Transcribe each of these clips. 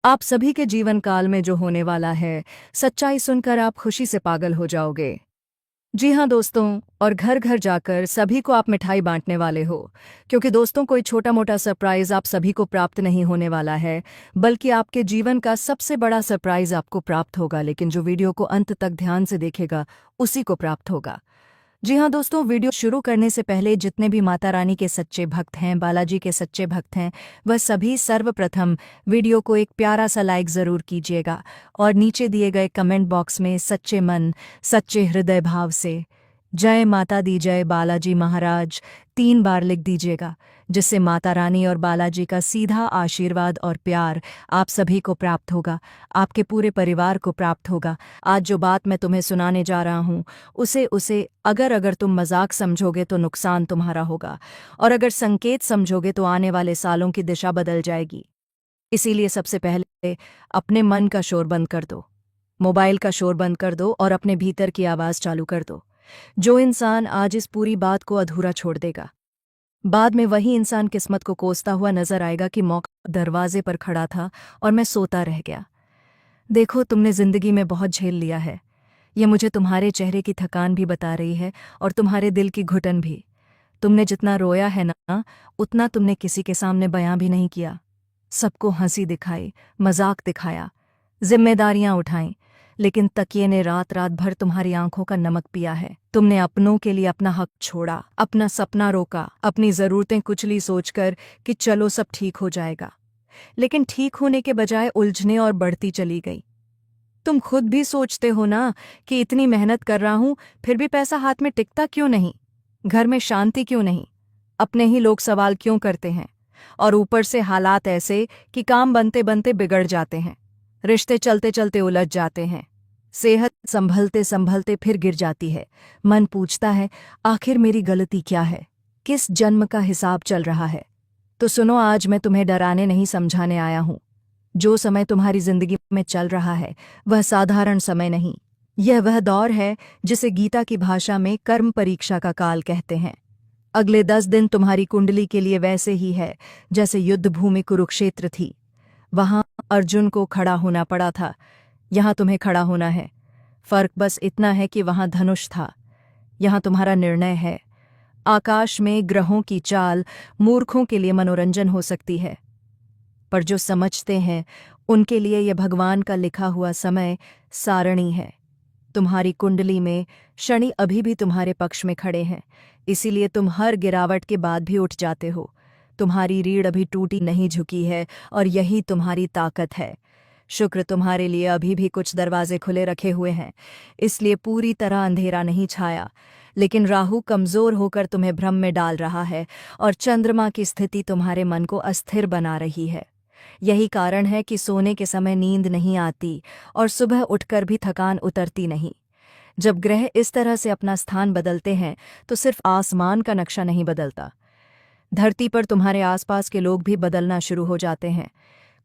आप सभी के जीवन काल में जो होने वाला है, सच्चाई सुनकर आप खुशी से पागल हो जाओगे। जी हाँ दोस्तों, और घर घर जाकर सभी को आप मिठाई बांटने वाले हो, क्योंकि दोस्तों कोई छोटा मोटा सरप्राइज आप सभी को प्राप्त नहीं होने वाला है, बल्कि आपके जीवन का सबसे बड़ा सरप्राइज आपको प्राप्त होगा। लेकिन जो वीडियो को अंत तक ध्यान से देखेगा उसी को प्राप्त होगा। जी हाँ दोस्तों, वीडियो शुरू करने से पहले जितने भी माता रानी के सच्चे भक्त हैं, बालाजी के सच्चे भक्त हैं, वह सभी सर्वप्रथम वीडियो को एक प्यारा सा लाइक ज़रूर कीजिएगा और नीचे दिए गए कमेंट बॉक्स में सच्चे मन, सच्चे हृदय भाव से जय माता दी, जय बालाजी महाराज 3 बार लिख दीजिएगा, जिससे माता रानी और बालाजी का सीधा आशीर्वाद और प्यार आप सभी को प्राप्त होगा, आपके पूरे परिवार को प्राप्त होगा। आज जो बात मैं तुम्हें सुनाने जा रहा हूँ उसे अगर तुम मजाक समझोगे तो नुकसान तुम्हारा होगा, और अगर संकेत समझोगे तो आने वाले सालों की दिशा बदल जाएगी। इसीलिए सबसे पहले अपने मन का शोर बंद कर दो, मोबाइल का शोर बंद कर दो और अपने भीतर की आवाज़ चालू कर दो। जो इंसान आज इस पूरी बात को अधूरा छोड़ देगा, बाद में वही इंसान किस्मत को कोसता हुआ नजर आएगा कि मौका दरवाजे पर खड़ा था और मैं सोता रह गया। देखो, तुमने जिंदगी में बहुत झेल लिया है, ये मुझे तुम्हारे चेहरे की थकान भी बता रही है और तुम्हारे दिल की घुटन भी। तुमने जितना रोया है ना, उतना तुमने किसी के सामने बयां भी नहीं किया। सबको हंसी दिखाई, मजाक दिखाया, जिम्मेदारियां उठाईं, लेकिन तकिए ने रात रात भर तुम्हारी आंखों का नमक पिया है। तुमने अपनों के लिए अपना हक छोड़ा, अपना सपना रोका, अपनी जरूरतें कुचली सोचकर कि चलो सब ठीक हो जाएगा, लेकिन ठीक होने के बजाय उलझने और बढ़ती चली गई। तुम खुद भी सोचते हो ना कि इतनी मेहनत कर रहा हूं, फिर भी पैसा हाथ में टिकता क्यों नहीं, घर में शांति क्यों नहीं, अपने ही लोग सवाल क्यों करते हैं, और ऊपर से हालात ऐसे कि काम बनते बनते बिगड़ जाते हैं, रिश्ते चलते चलते उलझ जाते हैं, सेहत संभलते संभलते फिर गिर जाती है। मन पूछता है, आखिर मेरी गलती क्या है, किस जन्म का हिसाब चल रहा है। तो सुनो, आज मैं तुम्हें डराने नहीं समझाने आया हूं। जो समय तुम्हारी जिंदगी में चल रहा है वह साधारण समय नहीं, यह वह दौर है जिसे गीता की भाषा में कर्म परीक्षा का काल कहते हैं। अगले 10 दिन तुम्हारी कुंडली के लिए वैसे ही है जैसे युद्ध भूमि कुरुक्षेत्र थी। वहां अर्जुन को खड़ा होना पड़ा था, यहां तुम्हें खड़ा होना है। फर्क बस इतना है कि वहां धनुष था, यहां तुम्हारा निर्णय है। आकाश में ग्रहों की चाल मूर्खों के लिए मनोरंजन हो सकती है, पर जो समझते हैं उनके लिए यह भगवान का लिखा हुआ समय सारणी है। तुम्हारी कुंडली में शनि अभी भी तुम्हारे पक्ष में खड़े हैं, इसीलिए तुम हर गिरावट के बाद भी उठ जाते हो। तुम्हारी रीढ़ अभी टूटी नहीं झुकी है और यही तुम्हारी ताकत है। शुक्र तुम्हारे लिए अभी भी कुछ दरवाजे खुले रखे हुए हैं, इसलिए पूरी तरह अंधेरा नहीं छाया, लेकिन राहु कमजोर होकर तुम्हें भ्रम में डाल रहा है और चंद्रमा की स्थिति तुम्हारे मन को अस्थिर बना रही है। यही कारण है कि सोने के समय नींद नहीं आती और सुबह उठकर भी थकान उतरती नहीं। जब ग्रह इस तरह से अपना स्थान बदलते हैं तो सिर्फ आसमान का नक्शा नहीं बदलता, धरती पर तुम्हारे आसपास के लोग भी बदलना शुरू हो जाते हैं।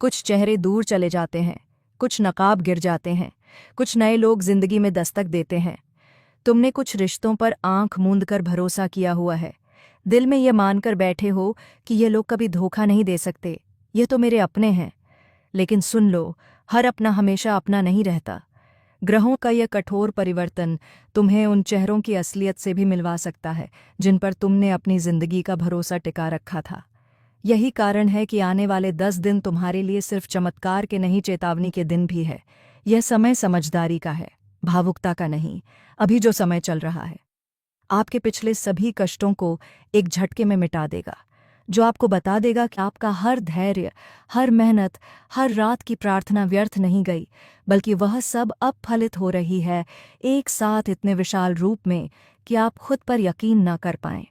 कुछ चेहरे दूर चले जाते हैं, कुछ नकाब गिर जाते हैं, कुछ नए लोग जिंदगी में दस्तक देते हैं। तुमने कुछ रिश्तों पर आंख मूंद कर भरोसा किया हुआ है, दिल में ये मानकर बैठे हो कि ये लोग कभी धोखा नहीं दे सकते, ये तो मेरे अपने हैं। लेकिन सुन लो, हर अपना हमेशा अपना नहीं रहता। ग्रहों का यह कठोर परिवर्तन तुम्हें उन चेहरों की असलियत से भी मिलवा सकता है जिन पर तुमने अपनी जिंदगी का भरोसा टिका रखा था। यही कारण है कि आने वाले 10 दिन तुम्हारे लिए सिर्फ चमत्कार के नहीं, चेतावनी के दिन भी है। यह समय समझदारी का है, भावुकता का नहीं। अभी जो समय चल रहा है आपके पिछले सभी कष्टों को एक झटके में मिटा देगा, जो आपको बता देगा कि आपका हर धैर्य, हर मेहनत, हर रात की प्रार्थना व्यर्थ नहीं गई, बल्कि वह सब अब फलित हो रही है एक साथ इतने विशाल रूप में कि आप खुद पर यकीन न कर पाएं।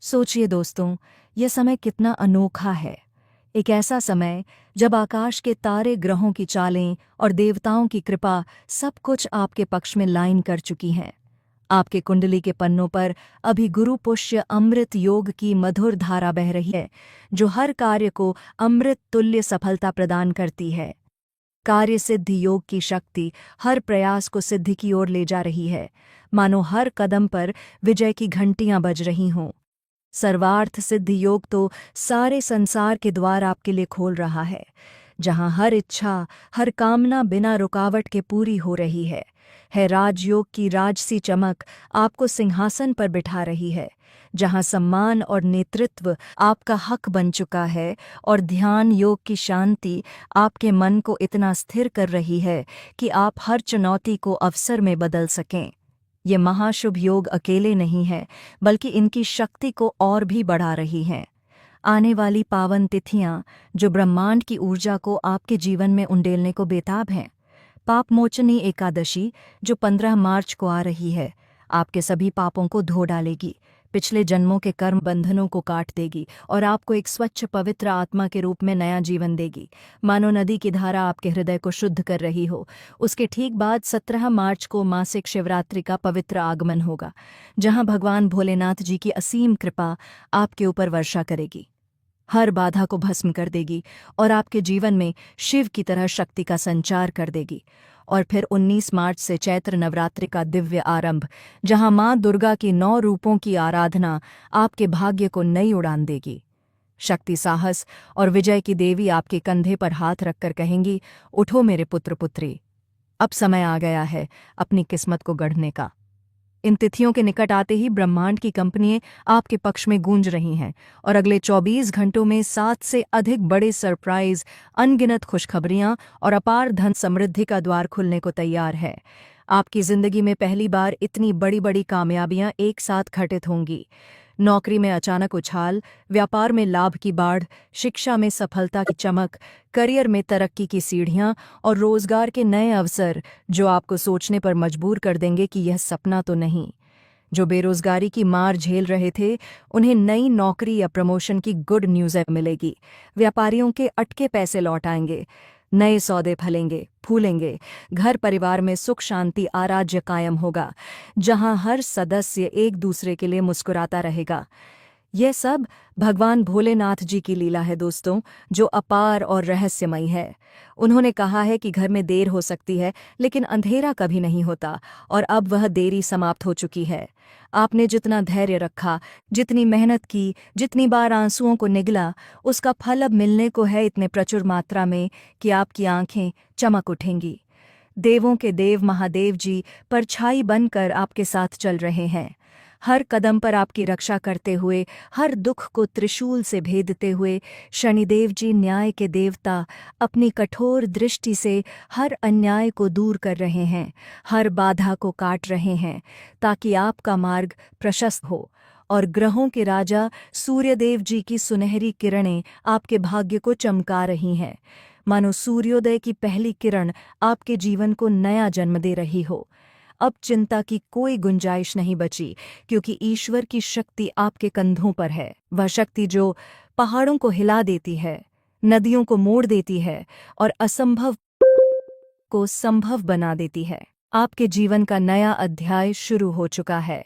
सोचिए दोस्तों, यह समय कितना अनोखा है। एक ऐसा समय जब आकाश के तारे, ग्रहों की चालें और देवताओं की कृपा सब कुछ आपके पक्ष में लाइन कर चुकी हैं। आपके कुंडली के पन्नों पर अभी गुरु पुष्य अमृत योग की मधुर धारा बह रही है, जो हर कार्य को अमृत तुल्य सफलता प्रदान करती है। कार्य सिद्धि योग की शक्ति हर प्रयास को सिद्धि की ओर ले जा रही है, मानो हर कदम पर विजय की घंटियां बज रही हों। सर्वार्थ सिद्धि योग तो सारे संसार के द्वार आपके लिए खोल रहा है। जहां हर इच्छा, हर कामना बिना रुकावट के पूरी हो रही है राजयोग की राजसी चमक आपको सिंहासन पर बिठा रही है, जहां सम्मान और नेतृत्व आपका हक बन चुका है और ध्यान योग की शांति आपके मन को इतना स्थिर कर रही है कि आप हर चुनौती को अवसर में बदल सकें। ये महाशुभ योग अकेले नहीं है, बल्कि इनकी शक्ति को और भी बढ़ा रही हैं। आने वाली पावन तिथियां जो ब्रह्मांड की ऊर्जा को आपके जीवन में उंडेलने को बेताब हैं। पाप मोचनी एकादशी जो 15 मार्च को आ रही है, आपके सभी पापों को धो डालेगी, पिछले जन्मों के कर्म बंधनों को काट देगी और आपको एक स्वच्छ पवित्र आत्मा के रूप में नया जीवन देगी। मानो नदी की धारा आपके हृदय को शुद्ध कर रही हो। उसके ठीक बाद 17 मार्च को मासिक शिवरात्रि का पवित्र आगमन होगा, जहां भगवान भोलेनाथ जी की असीम कृपा आपके ऊपर वर्षा करेगी, हर बाधा को भस्म कर देगी और आपके जीवन में शिव की तरह शक्ति का संचार कर देगी। और फिर 19 मार्च से चैत्र नवरात्रि का दिव्य आरंभ, जहां मां दुर्गा की 9 रूपों की आराधना आपके भाग्य को नई उड़ान देगी। शक्ति, साहस और विजय की देवी आपके कंधे पर हाथ रखकर कहेंगी, उठो मेरे पुत्र पुत्री, अब समय आ गया है अपनी किस्मत को गढ़ने का। इन तिथियों के निकट आते ही ब्रह्मांड की कंपनियां आपके पक्ष में गूंज रही हैं और अगले 24 घंटों में 7 से अधिक बड़े सरप्राइज, अनगिनत खुशखबरियां और अपार धन समृद्धि का द्वार खुलने को तैयार है। आपकी जिंदगी में पहली बार इतनी बड़ी बड़ी कामयाबियां एक साथ घटित होंगी। नौकरी में अचानक उछाल, व्यापार में लाभ की बाढ़, शिक्षा में सफलता की चमक, करियर में तरक्की की सीढ़ियां और रोजगार के नए अवसर जो आपको सोचने पर मजबूर कर देंगे कि यह सपना तो नहीं। जो बेरोजगारी की मार झेल रहे थे, उन्हें नई नौकरी या प्रमोशन की गुड न्यूज़ मिलेगी। व्यापारियों के अटके पैसे लौट आएंगे, नए सौदे फलेंगे फूलेंगे, घर परिवार में सुख शांति आराध्य कायम होगा, जहां हर सदस्य एक दूसरे के लिए मुस्कुराता रहेगा। यह सब भगवान भोलेनाथ जी की लीला है दोस्तों, जो अपार और रहस्यमयी है। उन्होंने कहा है कि घर में देर हो सकती है, लेकिन अंधेरा कभी नहीं होता, और अब वह देरी समाप्त हो चुकी है। आपने जितना धैर्य रखा, जितनी मेहनत की, जितनी बार आंसुओं को निगला, उसका फल अब मिलने को है इतने प्रचुर मात्रा में कि आपकी आंखें चमक उठेंगी। देवों के देव महादेव जी परछाई बनकर आपके साथ चल रहे हैं, हर कदम पर आपकी रक्षा करते हुए, हर दुख को त्रिशूल से भेदते हुए। शनिदेव जी न्याय के देवता अपनी कठोर दृष्टि से हर अन्याय को दूर कर रहे हैं, हर बाधा को काट रहे हैं, ताकि आपका मार्ग प्रशस्त हो। और ग्रहों के राजा सूर्यदेव जी की सुनहरी किरणें आपके भाग्य को चमका रही हैं, मानो सूर्योदय की पहली किरण आपके जीवन को नया जन्म दे रही हो। अब चिंता की कोई गुंजाइश नहीं बची, क्योंकि ईश्वर की शक्ति आपके कंधों पर है। वह शक्ति जो पहाड़ों को हिला देती है, नदियों को मोड़ देती है और असंभव को संभव बना देती है। आपके जीवन का नया अध्याय शुरू हो चुका है,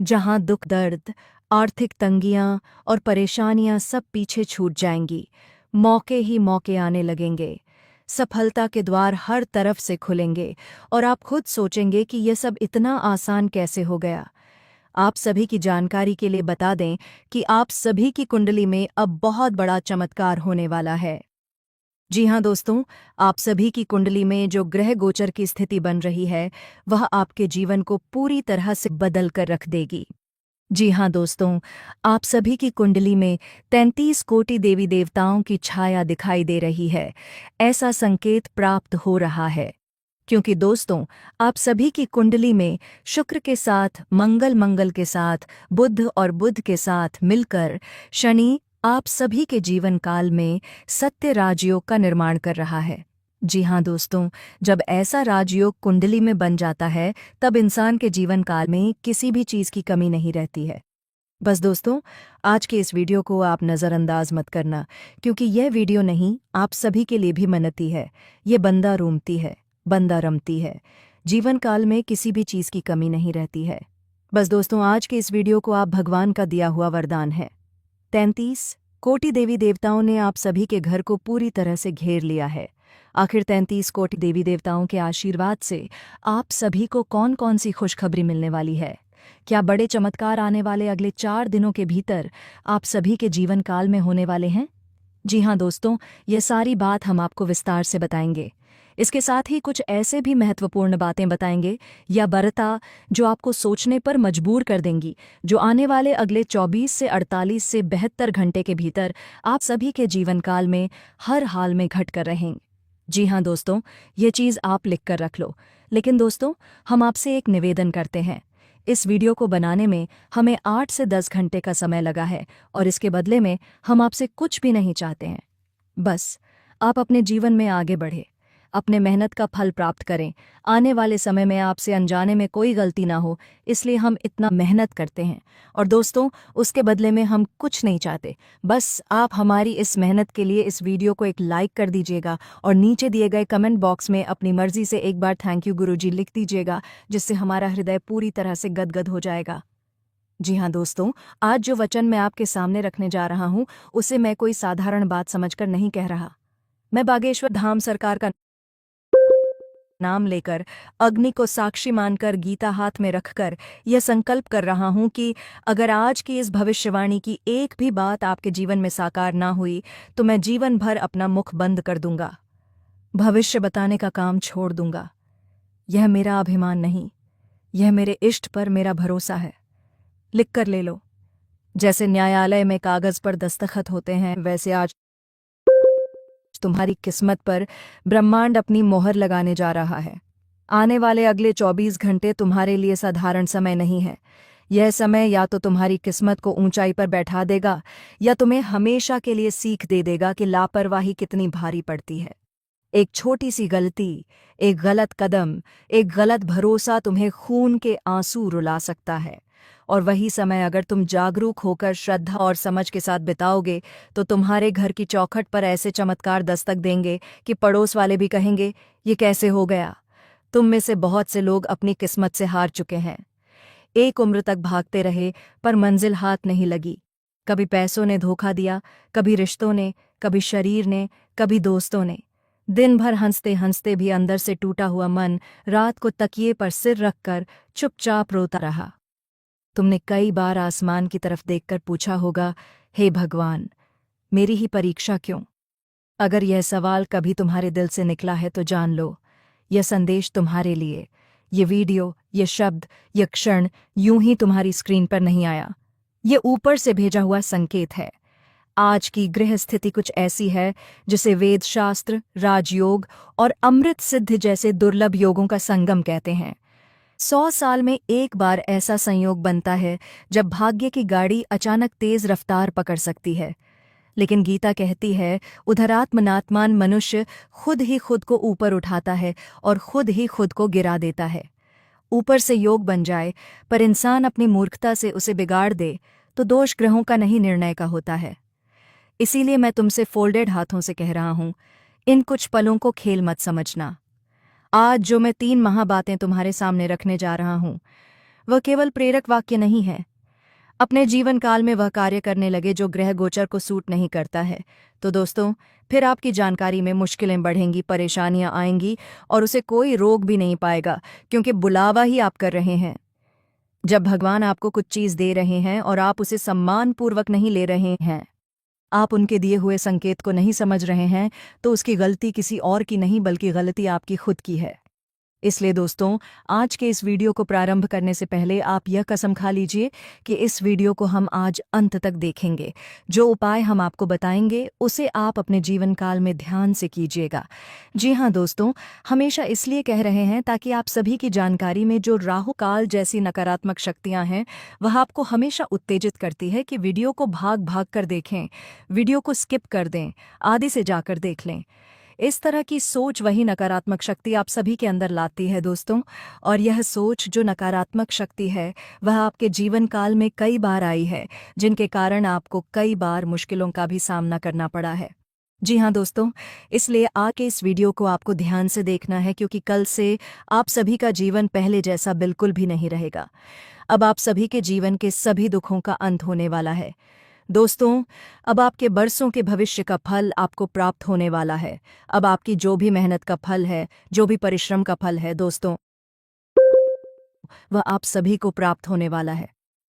जहां दुख, दर्द, आर्थिक तंगियां और परेशानियां सब पीछे छूट जाएंगी। मौके ही मौके आने लगेंगे, सफलता के द्वार हर तरफ से खुलेंगे और आप खुद सोचेंगे कि यह सब इतना आसान कैसे हो गया। आप सभी की जानकारी के लिए बता दें कि आप सभी की कुंडली में अब बहुत बड़ा चमत्कार होने वाला है। जी हाँ दोस्तों, आप सभी की कुंडली में जो ग्रह गोचर की स्थिति बन रही है, वह आपके जीवन को पूरी तरह से बदल कर रख देगी। जी हाँ दोस्तों, आप सभी की कुंडली में 33 कोटि देवी देवताओं की छाया दिखाई दे रही है। ऐसा संकेत प्राप्त हो रहा है क्योंकि दोस्तों, आप सभी की कुंडली में शुक्र के साथ, मंगल के साथ, बुध और बुध के साथ मिलकर शनि आप सभी के जीवन काल में सत्य राजयोग का निर्माण कर रहा है। जी हाँ दोस्तों, जब ऐसा राजयोग कुंडली में बन जाता है, तब इंसान के जीवन काल में किसी भी चीज़ की कमी नहीं रहती है। बस दोस्तों, आज के इस वीडियो को आप नज़रअंदाज मत करना, क्योंकि यह वीडियो नहीं, आप सभी के लिए भी मन्नती है। ये बंदा रूमती है, बंदा रमती है। जीवन काल में किसी भी चीज़ की कमी नहीं रहती है। बस दोस्तों, आज के इस वीडियो को आप भगवान का दिया हुआ वरदान है। 33 कोटि देवी देवताओं ने आप सभी के घर को पूरी तरह से घेर लिया है। आखिर 33 कोटि देवी देवताओं के आशीर्वाद से आप सभी को कौन कौन सी खुशखबरी मिलने वाली है? क्या बड़े चमत्कार आने वाले अगले 4 दिनों के भीतर आप सभी के जीवन काल में होने वाले हैं? जी हाँ दोस्तों, ये सारी बात हम आपको विस्तार से बताएंगे। इसके साथ ही कुछ ऐसे भी महत्वपूर्ण बातें बताएंगे या बरता जो आपको सोचने पर मजबूर कर देंगी, जो आने वाले अगले 24 से 48 से 72 घंटे के भीतर आप सभी के जीवन काल में हर हाल में घट कर रहेंगे। जी हाँ दोस्तों, ये चीज़ आप लिख कर रख लो। लेकिन दोस्तों, हम आपसे एक निवेदन करते हैं। इस वीडियो को बनाने में हमें 8 से 10 घंटे का समय लगा है और इसके बदले में हम आपसे कुछ भी नहीं चाहते हैं। बस आप अपने जीवन में आगे बढ़े, अपने मेहनत का फल प्राप्त करें। आने वाले समय में आपसे अनजाने में कोई गलती ना हो, इसलिए हम इतना मेहनत करते हैं। और दोस्तों, उसके बदले में हम कुछ नहीं चाहते। बस आप हमारी इस मेहनत के लिए इस वीडियो को एक लाइक कर दीजिएगा और नीचे दिए गए कमेंट बॉक्स में अपनी मर्जी से एक बार थैंक यू गुरुजी लिख दीजिएगा, जिससे हमारा हृदय पूरी तरह से गदगद हो जाएगा। जी हाँ दोस्तों, आज जो वचन मैं आपके सामने रखने जा रहा हूँ, उसे मैं कोई साधारण बात समझकर नहीं कह रहा। मैं बागेश्वर धाम सरकार का नाम लेकर, अग्नि को साक्षी मानकर, गीता हाथ में रखकर यह संकल्प कर रहा हूं कि अगर आज की इस भविष्यवाणी की एक भी बात आपके जीवन में साकार ना हुई तो मैं जीवन भर अपना मुख बंद कर दूंगा, भविष्य बताने का काम छोड़ दूंगा। यह मेरा अभिमान नहीं, यह मेरे इष्ट पर मेरा भरोसा है। लिख कर ले लो। जैसे न्यायालय में कागज पर दस्तखत होते हैं, वैसे आज तुम्हारी किस्मत पर ब्रह्मांड अपनी मोहर लगाने जा रहा है। आने वाले अगले 24 घंटे तुम्हारे लिए साधारण समय नहीं है। यह समय या तो तुम्हारी किस्मत को ऊंचाई पर बैठा देगा या तुम्हें हमेशा के लिए सीख दे देगा कि लापरवाही कितनी भारी पड़ती है। एक छोटी सी गलती, एक गलत कदम, एक गलत भरोसा तुम्हें खून के आंसू रुला सकता है। और वही समय अगर तुम जागरूक होकर श्रद्धा और समझ के साथ बिताओगे तो तुम्हारे घर की चौखट पर ऐसे चमत्कार दस्तक देंगे कि पड़ोस वाले भी कहेंगे, ये कैसे हो गया। तुम में से बहुत से लोग अपनी किस्मत से हार चुके हैं। एक उम्र तक भागते रहे पर मंजिल हाथ नहीं लगी। कभी पैसों ने धोखा दिया, कभी रिश्तों ने, कभी शरीर ने, कभी दोस्तों ने। दिन भर हंसते हंसते भी अंदर से टूटा हुआ मन रात को तकिए पर सिर रखकर चुपचाप रोता रहा। तुमने कई बार आसमान की तरफ देखकर पूछा होगा, हे भगवान, मेरी ही परीक्षा क्यों? अगर यह सवाल कभी तुम्हारे दिल से निकला है तो जान लो, यह संदेश तुम्हारे लिए। ये वीडियो, ये शब्द, ये क्षण यूं ही तुम्हारी स्क्रीन पर नहीं आया। ये ऊपर से भेजा हुआ संकेत है। आज की गृह स्थिति कुछ ऐसी है जिसे वेद शास्त्र, राजयोग और अमृत सिद्ध जैसे दुर्लभ योगों का संगम कहते हैं। 100 साल में एक बार ऐसा संयोग बनता है जब भाग्य की गाड़ी अचानक तेज रफ्तार पकड़ सकती है। लेकिन गीता कहती है, उधरात्मनात्मान मनुष्य खुद ही खुद को ऊपर उठाता है और खुद ही खुद को गिरा देता है। ऊपर से योग बन जाए पर इंसान अपनी मूर्खता से उसे बिगाड़ दे तो दोष ग्रहों का नहीं, निर्णय का होता है। इसीलिए मैं तुमसे फोल्डेड हाथों से कह रहा हूं, इन कुछ पलों को खेल मत समझना। आज जो मैं 3 महाबातें तुम्हारे सामने रखने जा रहा हूं, वह केवल प्रेरक वाक्य नहीं है। अपने जीवन काल में वह कार्य करने लगे जो ग्रह गोचर को सूट नहीं करता है। तो दोस्तों, फिर आपकी जानकारी में मुश्किलें बढ़ेंगी, परेशानियां आएंगी और उसे कोई रोक भी नहीं पाएगा, क्योंकि बुलावा ही आप कर रहे हैं। जब भगवान आपको कुछ चीज़ दे रहे हैं और आप उसे सम्मानपूर्वक नहीं ले रहे हैं, आप उनके दिए हुए संकेत को नहीं समझ रहे हैं, तो उसकी गलती किसी और की नहीं बल्कि गलती आपकी खुद की है। इसलिए दोस्तों, आज के इस वीडियो को प्रारंभ करने से पहले आप यह कसम खा लीजिए कि इस वीडियो को हम आज अंत तक देखेंगे। जो उपाय हम आपको बताएंगे उसे आप अपने जीवन काल में ध्यान से कीजिएगा। जी हाँ दोस्तों, हमेशा इसलिए कह रहे हैं ताकि आप सभी की जानकारी में जो राहु काल जैसी नकारात्मक शक्तियां हैं, वह आपको हमेशा उत्तेजित करती है कि वीडियो को भाग भाग कर देखें, वीडियो को स्किप कर दें, आदि से जाकर देख लें। इस तरह की सोच वही नकारात्मक शक्ति आप सभी के अंदर लाती है दोस्तों। और यह सोच जो नकारात्मक शक्ति है, वह आपके जीवन काल में कई बार आई है, जिनके कारण आपको कई बार मुश्किलों का भी सामना करना पड़ा है। जी हाँ दोस्तों, इसलिए आज के इस वीडियो को आपको ध्यान से देखना है, क्योंकि कल से आप सभी का जीवन पहले जैसा बिल्कुल भी नहीं रहेगा। अब आप सभी के जीवन के सभी दुखों का अंत होने वाला है। दोस्तों, अब आपके बरसों के भविष्य का फल आपको प्राप्त होने वाला है। अब आपकी जो भी मेहनत का फल है, जो भी परिश्रम का फल है दोस्तों, वह आप सभी को प्राप्त होने वाला है।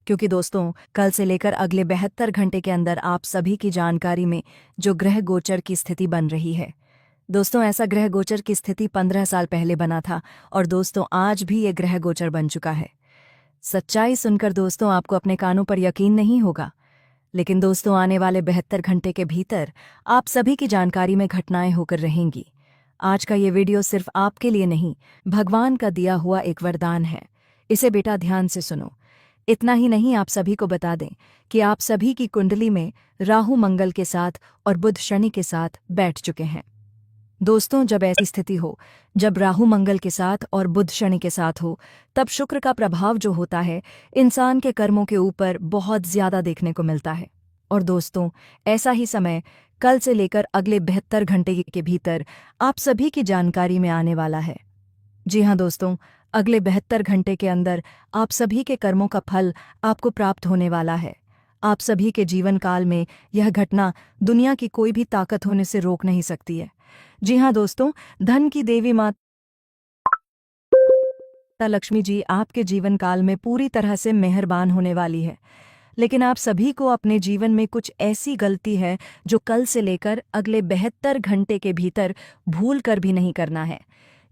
क्योंकि दोस्तों कल से लेकर अगले 72 घंटे के अंदर आप सभी की जानकारी में जो ग्रह गोचर की स्थिति बन रही है। दोस्तों ऐसा ग्रह गोचर की स्थिति 15 साल पहले बना था और दोस्तों आज भी ये ग्रह गोचर बन चुका है। सच्चाई सुनकर दोस्तों आपको अपने कानों पर यकीन नहीं होगा, लेकिन दोस्तों आने वाले 72 घंटे के भीतर आप सभी की जानकारी में घटनाएं होकर रहेंगी। आज का ये वीडियो सिर्फ आपके लिए नहीं, भगवान का दिया हुआ एक वरदान है। इसे बेटा ध्यान से सुनो। इतना ही नहीं, आप सभी को बता दें कि आप सभी की कुंडली में राहु मंगल के साथ और बुध शनि के साथ बैठ चुके हैं। दोस्तों जब ऐसी स्थिति हो, जब राहु मंगल के साथ और बुध शनि के साथ हो, तब शुक्र का प्रभाव जो होता है इंसान के कर्मों के ऊपर बहुत ज्यादा देखने को मिलता है। और दोस्तों ऐसा ही समय कल से लेकर अगले 72 घंटे के भीतर आप सभी की जानकारी में आने वाला है। जी हाँ दोस्तों, अगले 72 घंटे के अंदर आप सभी के कर्मों का फल आपको प्राप्त होने वाला है। आप सभी के जीवन काल में यह घटना दुनिया की कोई भी ताकत होने से रोक नहीं सकती है। जी हाँ दोस्तों, धन की देवी माता लक्ष्मी जी आपके जीवन काल में पूरी तरह से मेहरबान होने वाली है। लेकिन आप सभी को अपने जीवन में कुछ ऐसी गलती है जो कल से लेकर अगले 72 घंटे के भीतर भूल कर भी नहीं करना है।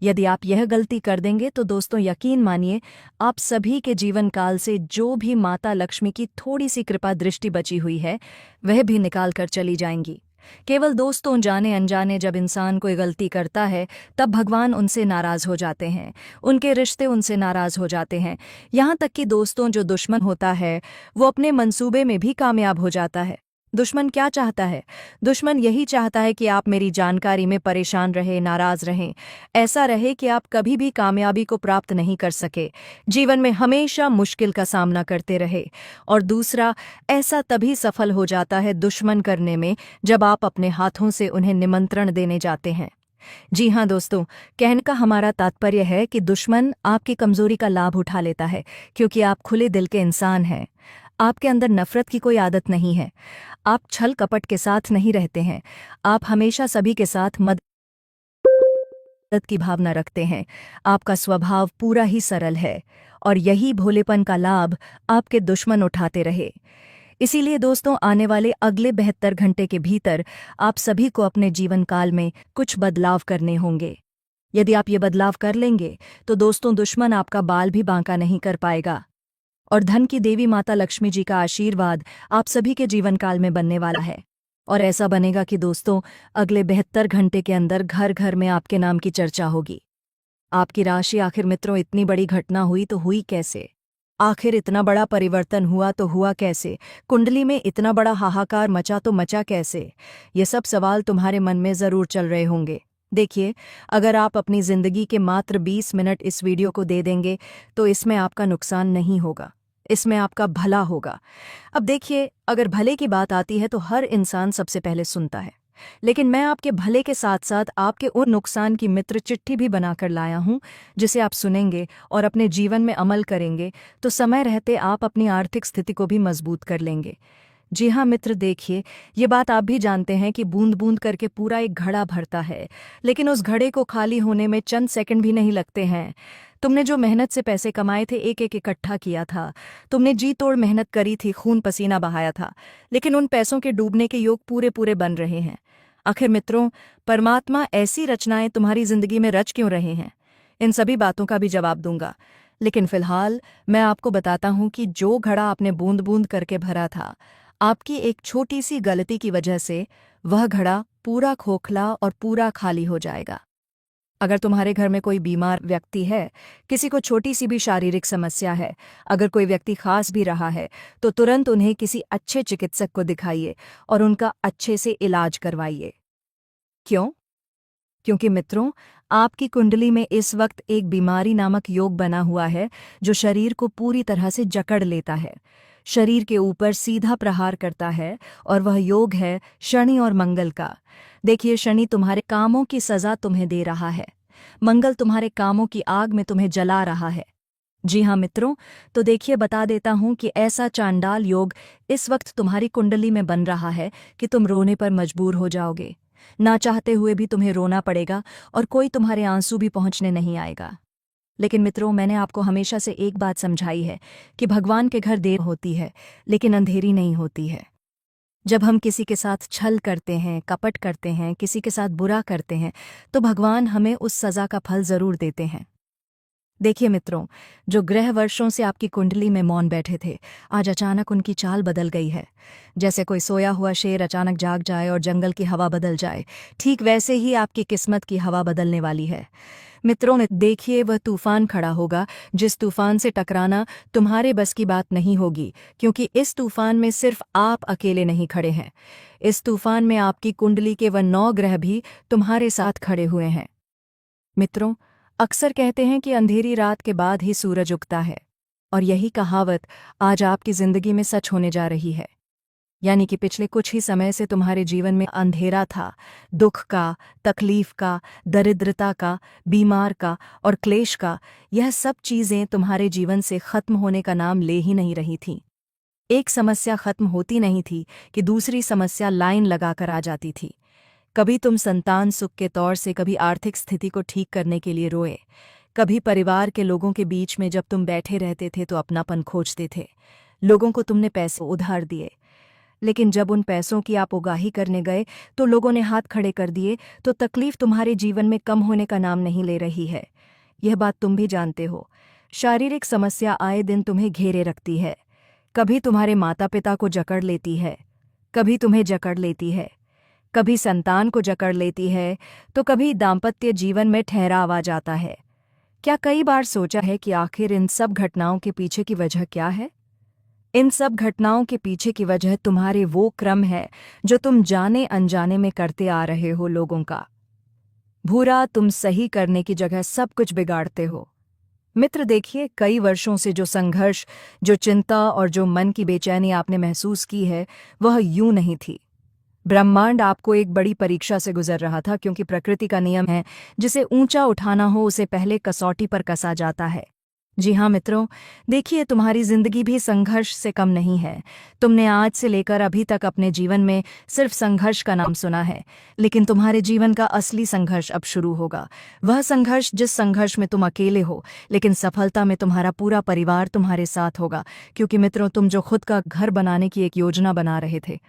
यदि आप यह गलती कर देंगे तो दोस्तों यकीन मानिए आप सभी के जीवन काल से जो भी माता लक्ष्मी की थोड़ी सी कृपा दृष्टि बची हुई है वह भी निकाल कर चली जाएंगी। केवल दोस्तों जाने अनजाने जब इंसान कोई गलती करता है तब भगवान उनसे नाराज हो जाते हैं, उनके रिश्ते उनसे नाराज हो जाते हैं। यहाँ तक कि दोस्तों जो दुश्मन होता है वो अपने मंसूबे में भी कामयाब हो जाता है। दुश्मन क्या चाहता है? दुश्मन यही चाहता है कि आप मेरी जानकारी में परेशान रहें, नाराज रहें, ऐसा रहे कि आप कभी भी कामयाबी को प्राप्त नहीं कर सके, जीवन में हमेशा मुश्किल का सामना करते रहे। और दूसरा, ऐसा तभी सफल हो जाता है दुश्मन करने में जब आप अपने हाथों से उन्हें निमंत्रण देने जाते हैं। जी हाँ दोस्तों, कहने का हमारा तात्पर्य है कि दुश्मन आपकी कमजोरी का लाभ उठा लेता है, क्योंकि आप खुले दिल के इंसान हैं। आपके अंदर नफरत की कोई आदत नहीं है, आप छल कपट के साथ नहीं रहते हैं, आप हमेशा सभी के साथ मदद की भावना रखते हैं। आपका स्वभाव पूरा ही सरल है और यही भोलेपन का लाभ आपके दुश्मन उठाते रहे। इसीलिए दोस्तों आने वाले अगले 72 घंटे के भीतर आप सभी को अपने जीवन काल में कुछ बदलाव करने होंगे। यदि आप ये बदलाव कर लेंगे तो दोस्तों दुश्मन आपका बाल भी बांका नहीं कर पाएगा और धन की देवी माता लक्ष्मी जी का आशीर्वाद आप सभी के जीवन काल में बनने वाला है। और ऐसा बनेगा कि दोस्तों अगले 72 घंटे के अंदर घर घर में आपके नाम की चर्चा होगी। आपकी राशि आखिर मित्रों इतनी बड़ी घटना हुई तो हुई कैसे? आखिर इतना बड़ा परिवर्तन हुआ तो हुआ कैसे? कुंडली में इतना बड़ा हाहाकार मचा तो मचा कैसे? ये सब सवाल तुम्हारे मन में जरूर चल रहे होंगे। देखिए, अगर आप अपनी जिंदगी के मात्र 20 मिनट इस वीडियो को दे देंगे तो इसमें आपका नुकसान नहीं होगा, इसमें आपका भला होगा। अब देखिए, अगर भले की बात आती है तो हर इंसान सबसे पहले सुनता है, लेकिन मैं आपके भले के साथ साथ आपके उन नुकसान की मित्र चिट्ठी भी बनाकर लाया हूं, जिसे आप सुनेंगे और अपने जीवन में अमल करेंगे तो समय रहते आप अपनी आर्थिक स्थिति को भी मजबूत कर लेंगे। जी हाँ मित्र, देखिए, ये बात आप भी जानते हैं कि बूंद बूंद करके पूरा एक घड़ा भरता है, लेकिन उस घड़े को खाली होने में चंद सेकंड भी नहीं लगते हैं। तुमने जो मेहनत से पैसे कमाए थे, एक एक इकट्ठा किया था, तुमने जी तोड़ मेहनत करी थी, खून पसीना बहाया था, लेकिन उन पैसों के डूबने के योग पूरे पूरे बन रहे हैं। आखिर मित्रों, परमात्मा ऐसी रचनाएं तुम्हारी जिंदगी में रच क्यों रहे हैं? इन सभी बातों का भी जवाब दूंगा, लेकिन फिलहाल मैं आपको बताता हूं कि जो घड़ा आपने बूंद बूंद करके भरा था, आपकी एक छोटी सी गलती की वजह से वह घड़ा पूरा खोखला और पूरा खाली हो जाएगा। अगर तुम्हारे घर में कोई बीमार व्यक्ति है, किसी को छोटी सी भी शारीरिक समस्या है, अगर कोई व्यक्ति खास भी रहा है, तो तुरंत उन्हें किसी अच्छे चिकित्सक को दिखाइए और उनका अच्छे से इलाज करवाइए। क्यों? क्योंकि मित्रों, आपकी कुंडली में इस वक्त एक बीमारी नामक योग बना हुआ है जो शरीर को पूरी तरह से जकड़ लेता है, शरीर के ऊपर सीधा प्रहार करता है, और वह योग है शनि और मंगल का। देखिए, शनि तुम्हारे कामों की सजा तुम्हें दे रहा है, मंगल तुम्हारे कामों की आग में तुम्हें जला रहा है। जी हाँ मित्रों, तो देखिए, बता देता हूं कि ऐसा चांडाल योग इस वक्त तुम्हारी कुंडली में बन रहा है कि तुम रोने पर मजबूर हो जाओगे। ना चाहते हुए भी तुम्हें रोना पड़ेगा और कोई तुम्हारे आंसू भी पहुंचने नहीं आएगा। लेकिन मित्रों, मैंने आपको हमेशा से एक बात समझाई है कि भगवान के घर देर होती है, लेकिन अंधेरी नहीं होती है। जब हम किसी के साथ छल करते हैं, कपट करते हैं, किसी के साथ बुरा करते हैं, तो भगवान हमें उस सज़ा का फल ज़रूर देते हैं। देखिए मित्रों, जो ग्रह वर्षों से आपकी कुंडली में मौन बैठे थे, आज अचानक उनकी चाल बदल गई है। जैसे कोई सोया हुआ शेर अचानक जाग जाए और जंगल की हवा बदल जाए, ठीक वैसे ही आपकी किस्मत की हवा बदलने वाली है। मित्रों, देखिए वह तूफान खड़ा होगा जिस तूफान से टकराना तुम्हारे बस की बात नहीं होगी, क्योंकि इस तूफान में सिर्फ आप अकेले नहीं खड़े हैं। इस तूफान में आपकी कुंडली के वह 9 ग्रह भी तुम्हारे साथ खड़े हुए हैं। मित्रों, अक्सर कहते हैं कि अंधेरी रात के बाद ही सूरज उगता है, और यही कहावत आज आपकी जिंदगी में सच होने जा रही है। यानी कि पिछले कुछ ही समय से तुम्हारे जीवन में अंधेरा था, दुख का, तकलीफ का, दरिद्रता का, बीमार का और क्लेश का। यह सब चीजें तुम्हारे जीवन से खत्म होने का नाम ले ही नहीं रही थीं। एक समस्या खत्म होती नहीं थी कि दूसरी समस्या लाइन लगाकर आ जाती थी। कभी तुम संतान सुख के तौर से, कभी आर्थिक स्थिति को ठीक करने के लिए रोए, कभी परिवार के लोगों के बीच में जब तुम बैठे रहते थे तो अपनापन खोजते थे। लोगों को तुमने पैसे उधार दिए, लेकिन जब उन पैसों की आप उगाही करने गए तो लोगों ने हाथ खड़े कर दिए, तो तकलीफ तुम्हारे जीवन में कम होने का नाम नहीं ले रही है। यह बात तुम भी जानते हो। शारीरिक समस्या आए दिन तुम्हें घेरे रखती है। कभी तुम्हारे माता पिता को जकड़ लेती है, कभी तुम्हें जकड़ लेती है, कभी संतान को जकड़ लेती है, तो कभी दाम्पत्य जीवन में ठहराव आ जाता है। क्या कई बार सोचा है कि आखिर इन सब घटनाओं के पीछे की वजह क्या है? इन सब घटनाओं के पीछे की वजह तुम्हारे वो क्रम है जो तुम जाने अनजाने में करते आ रहे हो। लोगों का बुरा तुम सही करने की जगह सब कुछ बिगाड़ते हो। मित्र देखिए, कई वर्षों से जो संघर्ष, जो चिंता और जो मन की बेचैनी आपने महसूस की है, वह यूं नहीं थी। ब्रह्मांड आपको एक बड़ी परीक्षा से गुजर रहा था, क्योंकि प्रकृति का नियम है, जिसे ऊंचा उठाना हो उसे पहले कसौटी पर कसा जाता है। जी हाँ मित्रों, देखिए तुम्हारी जिंदगी भी संघर्ष से कम नहीं है। तुमने आज से लेकर अभी तक अपने जीवन में सिर्फ संघर्ष का नाम सुना है, लेकिन तुम्हारे जीवन का असली संघर्ष अब शुरू होगा। वह संघर्ष जिस संघर्ष में तुम अकेले हो, लेकिन सफलता में तुम्हारा पूरा परिवार तुम्हारे साथ होगा। क्योंकि मित्रों, तुम जो खुद का घर बनाने की एक योजना बना रहे थे,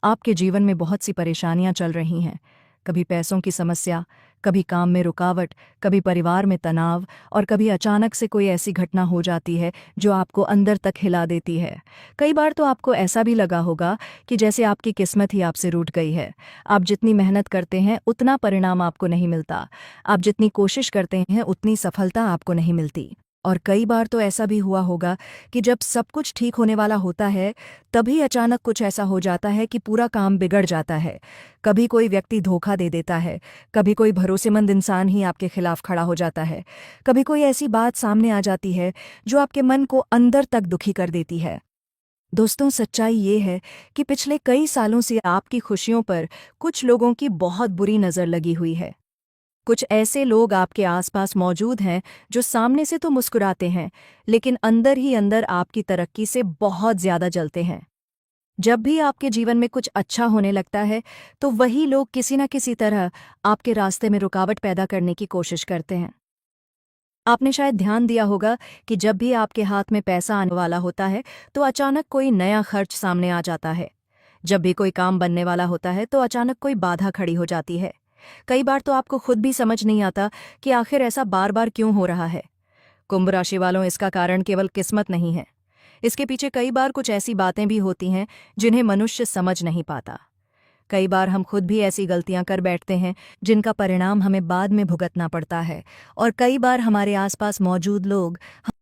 आपके जीवन में बहुत सी परेशानियां चल रही हैं। कभी पैसों की समस्या, कभी काम में रुकावट, कभी परिवार में तनाव, और कभी अचानक से कोई ऐसी घटना हो जाती है जो आपको अंदर तक हिला देती है। कई बार तो आपको ऐसा भी लगा होगा कि जैसे आपकी किस्मत ही आपसे रूठ गई है। आप जितनी मेहनत करते हैं उतना परिणाम आपको नहीं मिलता, आप जितनी कोशिश करते हैं उतनी सफलता आपको नहीं मिलती। और कई बार तो ऐसा भी हुआ होगा कि जब सब कुछ ठीक होने वाला होता है, तभी अचानक कुछ ऐसा हो जाता है कि पूरा काम बिगड़ जाता है। कभी कोई व्यक्ति धोखा दे देता है, कभी कोई भरोसेमंद इंसान ही आपके खिलाफ खड़ा हो जाता है, कभी कोई ऐसी बात सामने आ जाती है जो आपके मन को अंदर तक दुखी कर देती है। दोस्तों, सच्चाई ये है कि पिछले कई सालों से आपकी खुशियों पर कुछ लोगों की बहुत बुरी नज़र लगी हुई है। कुछ ऐसे लोग आपके आसपास मौजूद हैं जो सामने से तो मुस्कुराते हैं, लेकिन अंदर ही अंदर आपकी तरक्की से बहुत ज्यादा जलते हैं। जब भी आपके जीवन में कुछ अच्छा होने लगता है, तो वही लोग किसी न किसी तरह आपके रास्ते में रुकावट पैदा करने की कोशिश करते हैं। आपने शायद ध्यान दिया होगा कि जब भी आपके हाथ में पैसा आने वाला होता है, तो अचानक कोई नया खर्च सामने आ जाता है। जब भी कोई काम बनने वाला होता है, तो अचानक कोई बाधा खड़ी हो जाती है। कई बार तो आपको खुद भी समझ नहीं आता कि आखिर ऐसा बार बार क्यों हो रहा है। कुंभ राशि वालों, इसका कारण केवल किस्मत नहीं है। इसके पीछे कई बार कुछ ऐसी बातें भी होती हैं जिन्हें मनुष्य समझ नहीं पाता। कई बार हम खुद भी ऐसी गलतियां कर बैठते हैं जिनका परिणाम हमें बाद में भुगतना पड़ता है, और कई बार हमारे आसपास मौजूद लोग